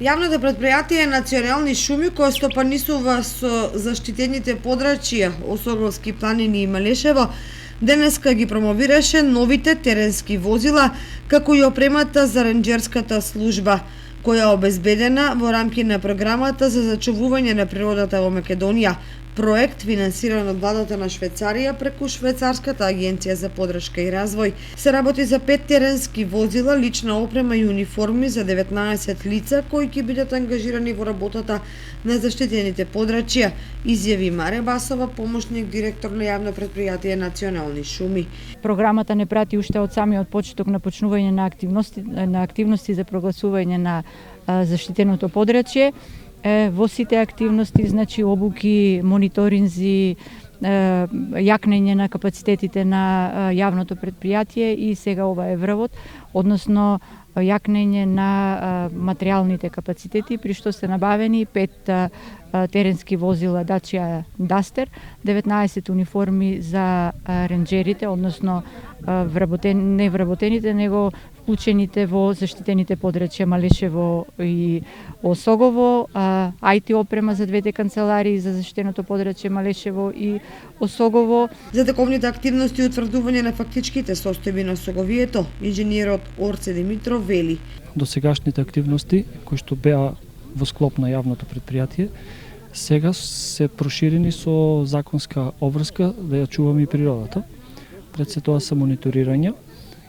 Јавното претпријатие Национални шуми, кое стопанисува со заштитените подрачја Осоговски планини и Малешево, денеска ги промовираше новите теренски возила, како и опремата за ренџерската служба, која е обезбедена во рамки на програмата за зачувување на природата во Македонија, проект финансиран од владата на Швајцарија преку Швајцарската агенција за подршка и развој. Се работи за 5 теренски возила, лична опрема и униформи за 19 лица кои ќе бидат ангажирани во работата на заштитените подрачја, изјави Маре Басова, помошник директор на јавно претпријатие Национални шуми. Програмата не прати уште од самиот почеток на почнување на активности за прогласување на заштитеното подрачје. Во сите активности, значи обуки, мониторинзи, јакнење на капацитетите на јавното претпријатие и сега ова е врвот, односно јакнење на материјалните капацитети, при што се набавени 5 теренски возила Dacia Duster, 19 униформи за ренџерите, односно не вработените, него вклучените во заштитените подрачја Малешево и Осогово, IT опрема за двете канцеларии за заштитеното подрачје Малешево и Осогово. За таковните активности и утврдување на фактичките состојби на Осоговието, инженерот Орце Димитров вели: досегашните активности кои што беа во склоп на јавното претпријатие, сега се проширени со законска обврска да ја чуваме и природата. Пред се тоа се мониторирање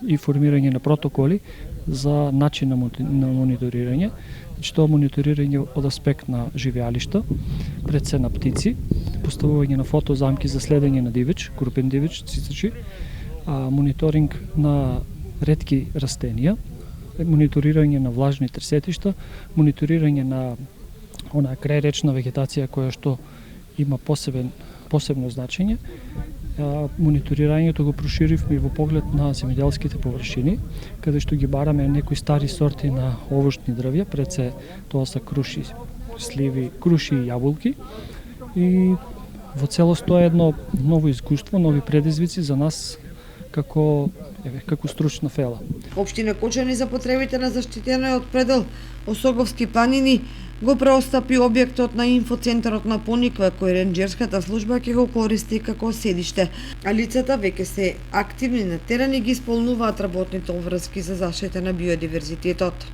и формирање на протоколи за начин на мониторирање. Значи тоа мониторирање од аспект на живеалишта, пред се на птици, поставување на фотозамки за следење на дивеч, крупен дивеч, цицачи, мониторинг на ретки растенија, мониторирање на влажни тресетишта, мониторирање на она крајречна вегетација која што има посебно значење. Мониторирањето го проширивме и во поглед на земјоделските површини, каде што ги бараме некои стари сорти на овошни дрвја, пред се тоа се круши, сливи, круши и јаболки. И во целост тоа е едно ново искуство, нови предизвици за нас како стручна фела. Општина Кочани за потребите на заштитениот предел Осоговски планини го преостапи објектот на инфоцентарот на Пониква, кој ренџерската служба ќе го користи како седиште, а лицата веќе се активни на терен и ги исполнуваат работните обврски за заштита на биодиверзитетот.